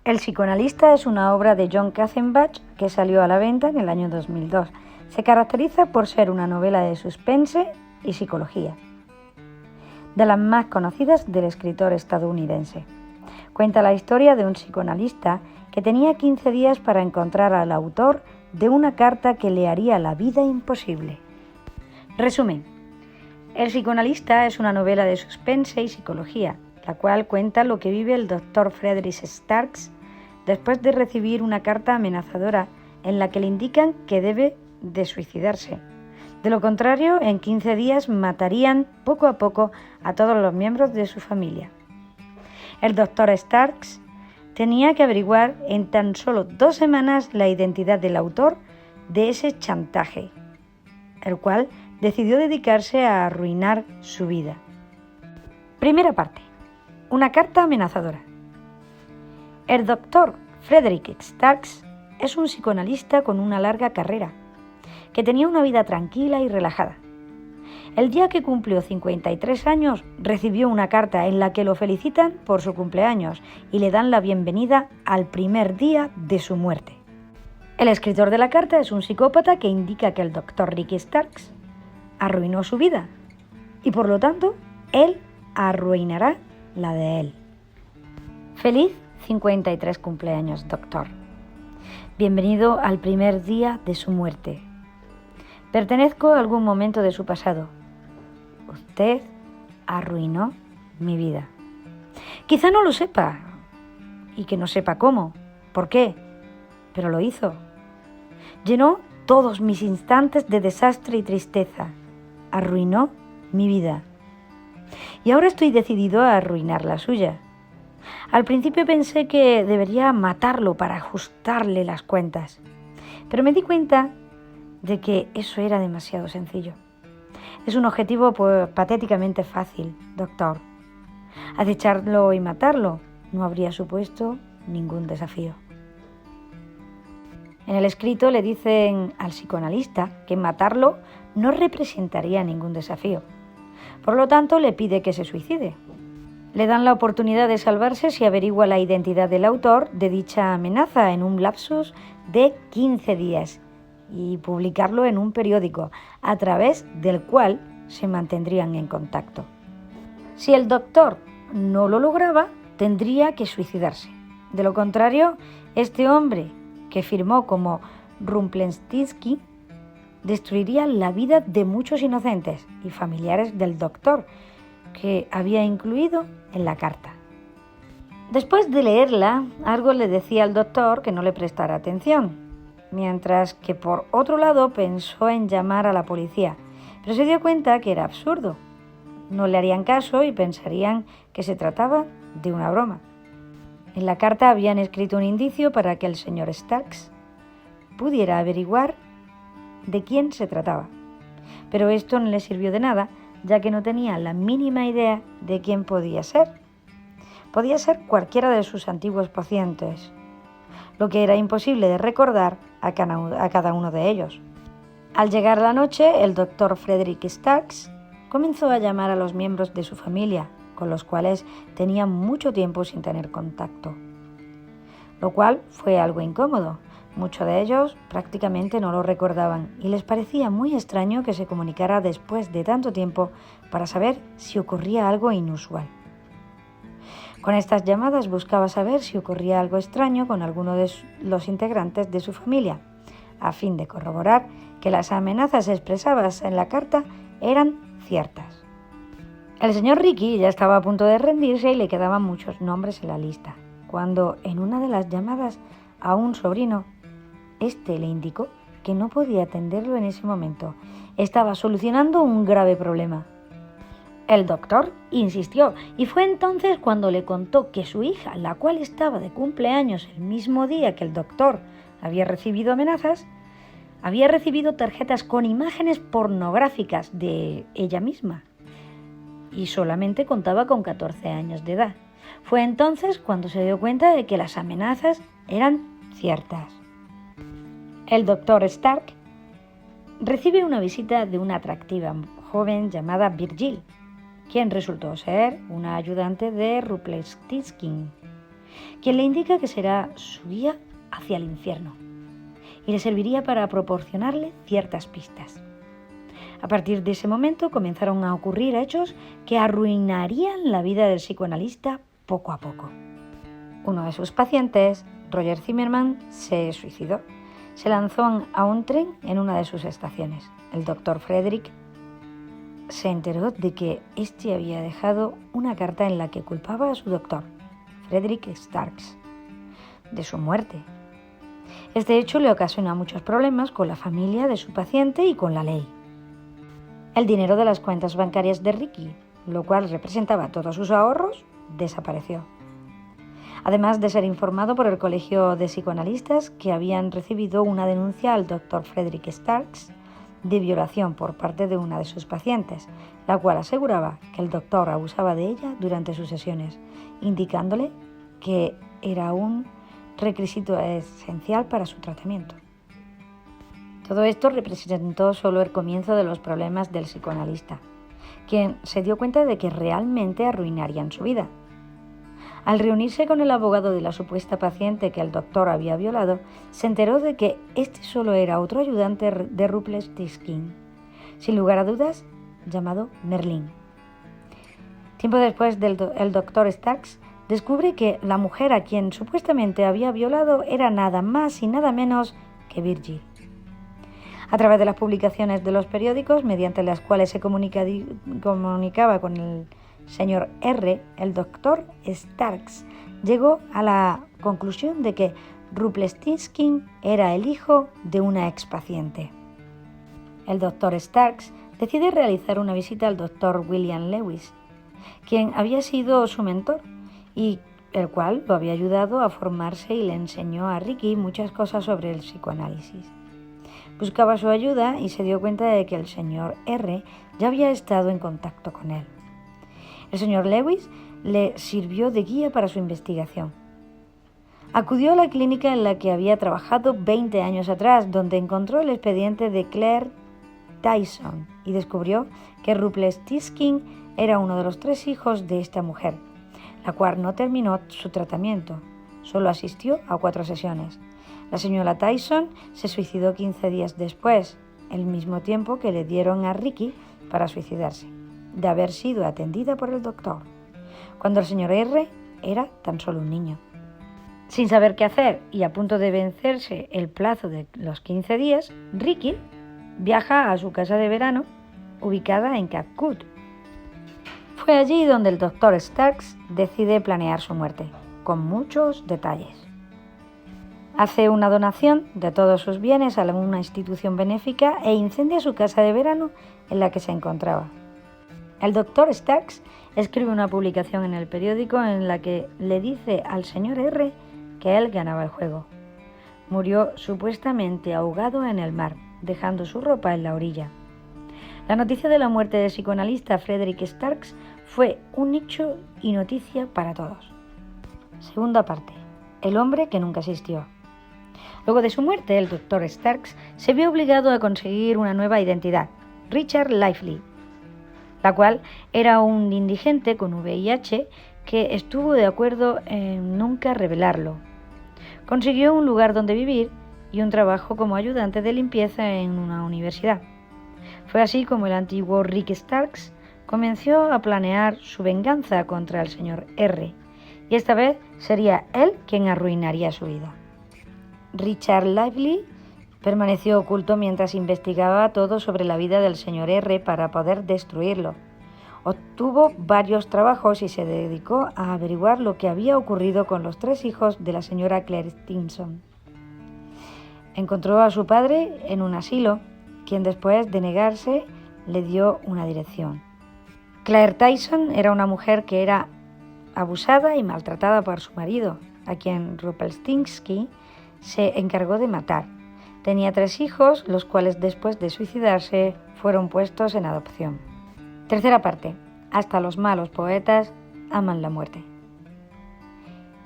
El psicoanalista es una obra de John Katzenbach que salió a la venta en el año 2002. Se caracteriza por ser una novela de suspense y psicología, de las más conocidas del escritor estadounidense. Cuenta la historia de un psicoanalista que tenía 15 días para encontrar al autor de una carta que le haría la vida imposible. Resumen: El psicoanalista es una novela de suspense y psicología, la cual cuenta lo que vive el Dr. Frederick Starks después de recibir una carta amenazadora en la que le indican que debe de suicidarse. De lo contrario, en 15 días matarían poco a poco a todos los miembros de su familia. El Dr. Starks tenía que averiguar en tan solo 2 semanas la identidad del autor de ese chantaje, el cual decidió dedicarse a arruinar su vida. Primera parte. Una carta amenazadora. El Dr. Frederick Starks es un psicoanalista con una larga carrera, que tenía una vida tranquila y relajada. El día que cumplió 53 años, recibió una carta en la que lo felicitan por su cumpleaños y le dan la bienvenida al primer día de su muerte. El escritor de la carta es un psicópata que indica que el Dr. Rick Starks arruinó su vida y por lo tanto, él arruinará la de él. Feliz 53 cumpleaños, doctor. Bienvenido al primer día de su muerte. Pertenezco a algún momento de su pasado. Usted arruinó mi vida. Quizá no lo sepa y que no sepa cómo, por qué, pero lo hizo. Llenó todos mis instantes de desastre y tristeza. Arruinó mi vida. Y ahora estoy decidido a arruinar la suya. Al principio pensé que debería matarlo para ajustarle las cuentas, pero me di cuenta de que eso era demasiado sencillo. Es un objetivo patéticamente fácil, doctor. Acecharlo y matarlo no habría supuesto ningún desafío. En el escrito le dicen al psicoanalista que matarlo no representaría ningún desafío. Por lo tanto, le pide que se suicide. Le dan la oportunidad de salvarse si averigua la identidad del autor de dicha amenaza en un lapsus de 15 días y publicarlo en un periódico, a través del cual se mantendrían en contacto. Si el doctor no lo lograba, tendría que suicidarse. De lo contrario, este hombre, que firmó como Rumpelstiltskin, destruiría la vida de muchos inocentes y familiares del doctor, que había incluido en la carta. Después de leerla, algo le decía al doctor que no le prestara atención, mientras que por otro lado pensó en llamar a la policía, pero se dio cuenta que era absurdo. No le harían caso y pensarían que se trataba de una broma. En la carta habían escrito un indicio para que el señor Starks pudiera averiguar de quién se trataba, pero esto no le sirvió de nada, ya que no tenía la mínima idea de quién podía ser. Podía ser cualquiera de sus antiguos pacientes, lo que era imposible de recordar a cada uno de ellos. Al llegar la noche, el Dr. Frederick Starks comenzó a llamar a los miembros de su familia, con los cuales tenía mucho tiempo sin tener contacto, lo cual fue algo incómodo. Muchos de ellos prácticamente no lo recordaban y les parecía muy extraño que se comunicara después de tanto tiempo para saber si ocurría algo inusual. Con estas llamadas buscaba saber si ocurría algo extraño con alguno de los integrantes de su familia, a fin de corroborar que las amenazas expresadas en la carta eran ciertas. El señor Ricky ya estaba a punto de rendirse y le quedaban muchos nombres en la lista, cuando en una de las llamadas a un sobrino, este le indicó que no podía atenderlo en ese momento. Estaba solucionando un grave problema. El doctor insistió y fue entonces cuando le contó que su hija, la cual estaba de cumpleaños el mismo día que el doctor había recibido amenazas, había recibido tarjetas con imágenes pornográficas de ella misma y solamente contaba con 14 años de edad. Fue entonces cuando se dio cuenta de que las amenazas eran ciertas. El doctor Stark recibe una visita de una atractiva joven llamada Virgil, quien resultó ser una ayudante de Rumpelstiltskin, quien le indica que será su guía hacia el infierno y le serviría para proporcionarle ciertas pistas. A partir de ese momento comenzaron a ocurrir hechos que arruinarían la vida del psicoanalista poco a poco. Uno de sus pacientes, Roger Zimmerman, se suicidó. Se lanzó a un tren en una de sus estaciones. El doctor Frederick se enteró de que éste había dejado una carta en la que culpaba a su doctor, Frederick Starks, de su muerte. Este hecho le ocasionó muchos problemas con la familia de su paciente y con la ley. El dinero de las cuentas bancarias de Ricky, lo cual representaba todos sus ahorros, desapareció. Además de ser informado por el Colegio de Psicoanalistas que habían recibido una denuncia al doctor Frederick Starks de violación por parte de una de sus pacientes, la cual aseguraba que el doctor abusaba de ella durante sus sesiones, indicándole que era un requisito esencial para su tratamiento. Todo esto representó solo el comienzo de los problemas del psicoanalista, quien se dio cuenta de que realmente arruinarían su vida. Al reunirse con el abogado de la supuesta paciente que el doctor había violado, se enteró de que este solo era otro ayudante de Rumpelstiltskin, sin lugar a dudas, llamado Merlin. Tiempo después, el doctor Starks descubre que la mujer a quien supuestamente había violado era nada más y nada menos que Virgil. A través de las publicaciones de los periódicos, mediante las cuales se comunicaba con el señor R., el doctor Starks llegó a la conclusión de que Rumpelstiltskin era el hijo de una expaciente. El doctor Starks decide realizar una visita al doctor William Lewis, quien había sido su mentor y el cual lo había ayudado a formarse y le enseñó a Ricky muchas cosas sobre el psicoanálisis. Buscaba su ayuda y se dio cuenta de que el señor R. ya había estado en contacto con él. El señor Lewis le sirvió de guía para su investigación. Acudió a la clínica en la que había trabajado 20 años atrás, donde encontró el expediente de Claire Tyson y descubrió que Rumpelstiltskin era uno de los 3 hijos de esta mujer, la cual no terminó su tratamiento, solo asistió a 4 sesiones. La señora Tyson se suicidó 15 días después, el mismo tiempo que le dieron a Ricky para suicidarse, de haber sido atendida por el doctor, cuando el señor R. era tan solo un niño. Sin saber qué hacer y a punto de vencerse el plazo de los 15 días, Ricky viaja a su casa de verano, ubicada en Cape Cod. Fue allí donde el doctor Starks decide planear su muerte, con muchos detalles. Hace una donación de todos sus bienes a una institución benéfica e incendia su casa de verano en la que se encontraba. El doctor Starks escribe una publicación en el periódico en la que le dice al señor R. que él ganaba el juego. Murió supuestamente ahogado en el mar, dejando su ropa en la orilla. La noticia de la muerte del psicoanalista Frederick Starks fue un hecho y noticia para todos. Segunda parte. El hombre que nunca existió. Luego de su muerte, el doctor Starks se vio obligado a conseguir una nueva identidad, Richard Lively, la cual era un indigente con VIH que estuvo de acuerdo en nunca revelarlo. Consiguió un lugar donde vivir y un trabajo como ayudante de limpieza en una universidad. Fue así como el antiguo Rick Starks comenzó a planear su venganza contra el señor R, y esta vez sería él quien arruinaría su vida. Richard Lively permaneció oculto mientras investigaba todo sobre la vida del señor R para poder destruirlo. Obtuvo varios trabajos y se dedicó a averiguar lo que había ocurrido con los 3 hijos de la señora Claire Tyson. Encontró a su padre en un asilo, quien después de negarse le dio una dirección. Claire Tyson era una mujer que era abusada y maltratada por su marido, a quien Rumpelstiltskin se encargó de matar. Tenía 3 hijos, los cuales después de suicidarse fueron puestos en adopción. Tercera parte. Hasta los malos poetas aman la muerte.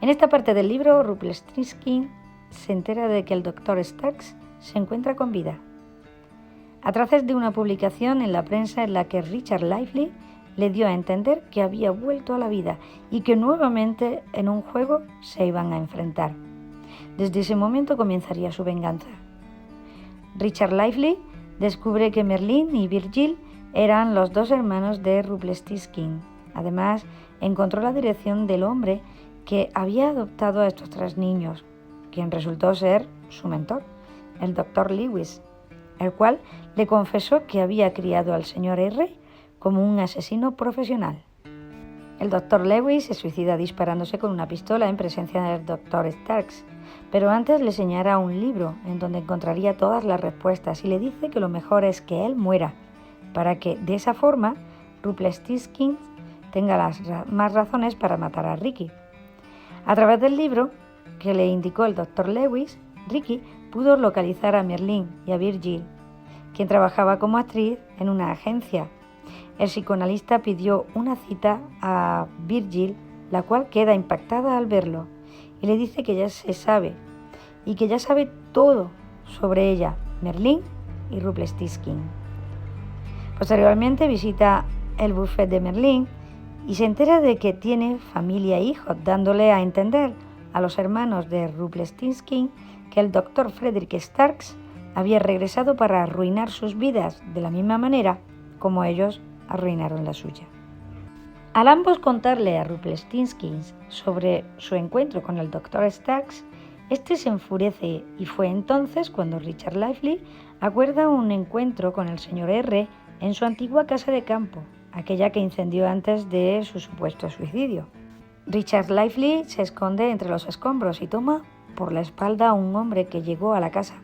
En esta parte del libro, Rumpelstiltskin se entera de que el doctor Starks se encuentra con vida, a través de una publicación en la prensa en la que Richard Lively le dio a entender que había vuelto a la vida y que nuevamente en un juego se iban a enfrentar. Desde ese momento comenzaría su venganza. Richard Lively descubre que Merlin y Virgil eran los dos hermanos de Rumpelstiltskin. Además, encontró la dirección del hombre que había adoptado a estos 3 niños, quien resultó ser su mentor, el Dr. Lewis, el cual le confesó que había criado al señor R como un asesino profesional. El Dr. Lewis se suicida disparándose con una pistola en presencia del Dr. Starks, pero antes le señala un libro en donde encontraría todas las respuestas y le dice que lo mejor es que él muera, para que de esa forma Rumpelstiltskin tenga las más razones para matar a Ricky. A través del libro que le indicó el Dr. Lewis, Ricky pudo localizar a Merlin y a Virgil, quien trabajaba como actriz en una agencia. El psicoanalista pidió una cita a Virgil, la cual queda impactada al verlo, y le dice que ya se sabe, y que ya sabe todo sobre ella, Merlin y Rumpelstiltskin. Posteriormente visita el buffet de Merlin y se entera de que tiene familia e hijos, dándole a entender a los hermanos de Rumpelstiltskin que el Dr. Frederick Starks había regresado para arruinar sus vidas de la misma manera como ellos arruinaron la suya. Al ambos contarle a Rumpelstiltskin sobre su encuentro con el Dr. Starks, este se enfurece y fue entonces cuando Richard Lively acuerda un encuentro con el señor R en su antigua casa de campo, aquella que incendió antes de su supuesto suicidio. Richard Lively se esconde entre los escombros y toma por la espalda a un hombre que llegó a la casa.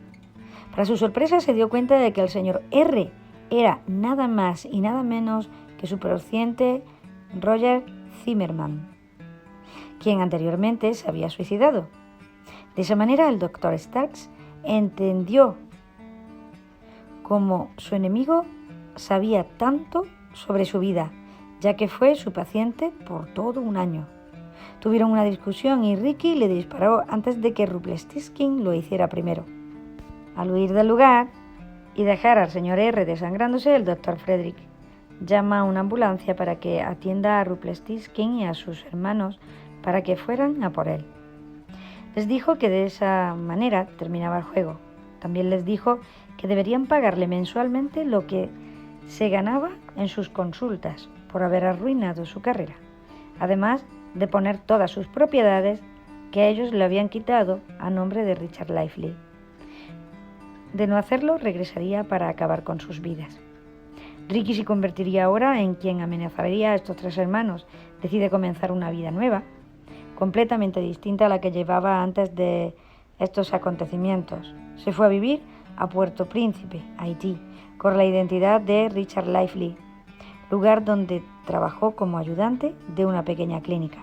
Para su sorpresa se dio cuenta de que el señor R era nada más y nada menos que su paciente Roger Zimmerman, quien anteriormente se había suicidado. De esa manera el Dr. Starks entendió cómo su enemigo sabía tanto sobre su vida, ya que fue su paciente por todo un año. Tuvieron una discusión y Ricky le disparó antes de que Rumpelstiltskin lo hiciera primero. Al huir del lugar y dejar al señor R desangrándose, el Dr. Frederick llama a una ambulancia para que atienda a Rumpelstiltskin y a sus hermanos para que fueran a por él. Les dijo que de esa manera terminaba el juego. También les dijo que deberían pagarle mensualmente lo que se ganaba en sus consultas por haber arruinado su carrera, además de poner todas sus propiedades que ellos le habían quitado a nombre de Richard Lively. De no hacerlo, regresaría para acabar con sus vidas. Ricky se convertiría ahora en quien amenazaría a estos 3 hermanos. Decide comenzar una vida nueva, completamente distinta a la que llevaba antes de estos acontecimientos. Se fue a vivir a Puerto Príncipe, Haití, con la identidad de Richard Lively, lugar donde trabajó como ayudante de una pequeña clínica.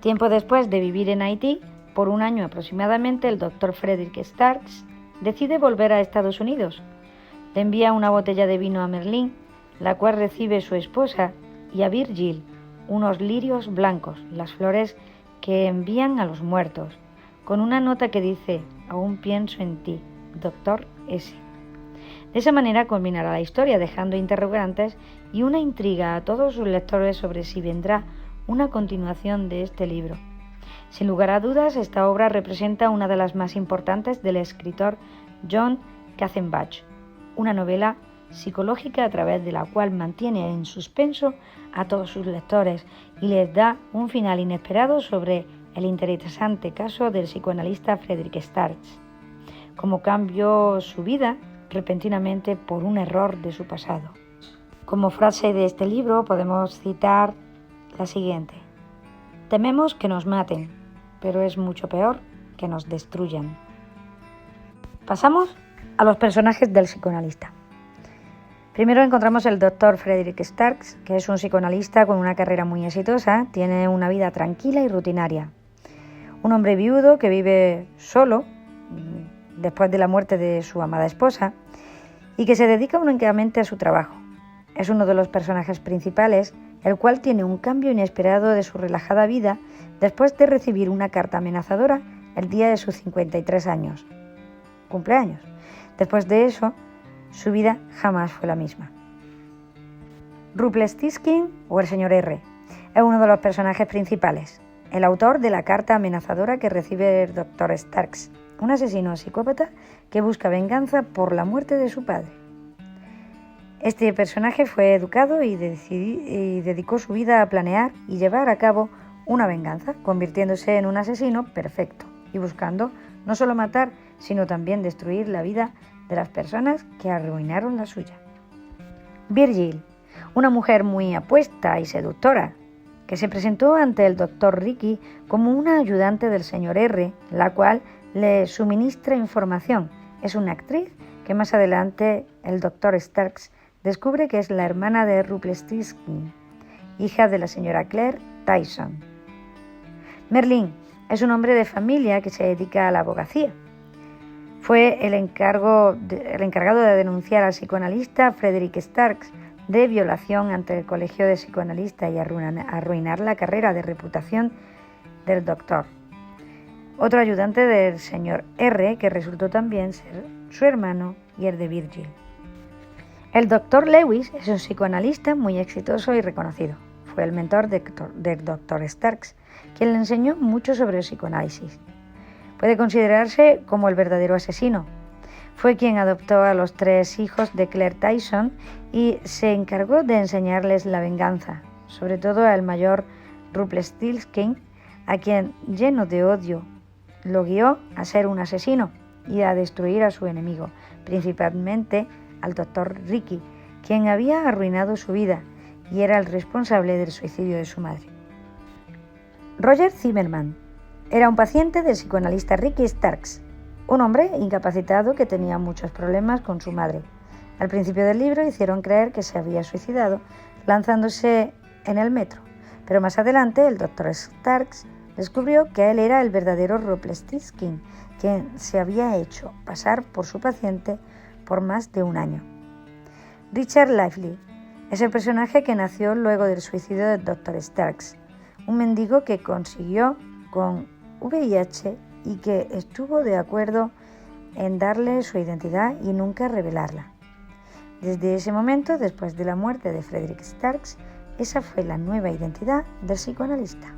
Tiempo después de vivir en Haití, por un año aproximadamente, el Dr. Frederick Starks decide volver a Estados Unidos. Le envía una botella de vino a Merlin, la cual recibe su esposa, y a Virgil unos lirios blancos, las flores que envían a los muertos, con una nota que dice: aún pienso en ti, Dr. S. De esa manera culminará la historia, dejando interrogantes y una intriga a todos sus lectores sobre si vendrá una continuación de este libro. Sin lugar a dudas, esta obra representa una de las más importantes del escritor John Katzenbach, una novela psicológica a través de la cual mantiene en suspenso a todos sus lectores y les da un final inesperado sobre el interesante caso del psicoanalista Frederick Starks, cómo cambió su vida repentinamente por un error de su pasado. Como frase de este libro podemos citar la siguiente: tememos que nos maten, pero es mucho peor que nos destruyan. Pasamos a los personajes del psicoanalista. Primero encontramos el Dr. Frederick Starks, que es un psicoanalista con una carrera muy exitosa, tiene una vida tranquila y rutinaria. Un hombre viudo que vive solo después de la muerte de su amada esposa y que se dedica únicamente a su trabajo. Es uno de los personajes principales, el cual tiene un cambio inesperado de su relajada vida después de recibir una carta amenazadora el día de sus 53 años. Cumpleaños. Después de eso, su vida jamás fue la misma. Rumpelstiltskin, o el señor R, es uno de los personajes principales, el autor de la carta amenazadora que recibe el Dr. Starks, un asesino psicópata que busca venganza por la muerte de su padre. Este personaje fue educado y dedicó su vida a planear y llevar a cabo una venganza, convirtiéndose en un asesino perfecto y buscando no solo matar, sino también destruir la vida de las personas que arruinaron la suya. Virgil, una mujer muy apuesta y seductora, que se presentó ante el Dr. Ricky como una ayudante del señor R, la cual le suministra información. Es una actriz que más adelante el Dr. Starks descubre que es la hermana de Rumpelstiltskin, hija de la señora Claire Tyson. Merlin es un hombre de familia que se dedica a la abogacía. Fue el encargado de denunciar al psicoanalista Frederick Starks de violación ante el Colegio de Psicoanalistas y arruinar la carrera de reputación del doctor. Otro ayudante del señor R, que resultó también ser su hermano y el de Virgil. El doctor Lewis es un psicoanalista muy exitoso y reconocido. Fue el mentor del doctor Starks, quien le enseñó mucho sobre el psicoanálisis. Puede considerarse como el verdadero asesino. Fue quien adoptó a los 3 hijos de Claire Tyson y se encargó de enseñarles la venganza, sobre todo al mayor Rumpelstiltskin, a quien, lleno de odio, lo guió a ser un asesino y a destruir a su enemigo, principalmente al Dr. Ricky, quien había arruinado su vida y era el responsable del suicidio de su madre. Roger Zimmerman era un paciente del psicoanalista Ricky Starks, un hombre incapacitado que tenía muchos problemas con su madre. Al principio del libro hicieron creer que se había suicidado lanzándose en el metro, pero más adelante el Dr. Starks descubrió que él era el verdadero Rumpelstiltskin, quien se había hecho pasar por su paciente por más de un año. Richard Lively es el personaje que nació luego del suicidio del Dr. Starks, un mendigo que consiguió con VIH y que estuvo de acuerdo en darle su identidad y nunca revelarla. Desde ese momento, después de la muerte de Frederick Starks, esa fue la nueva identidad del psicoanalista.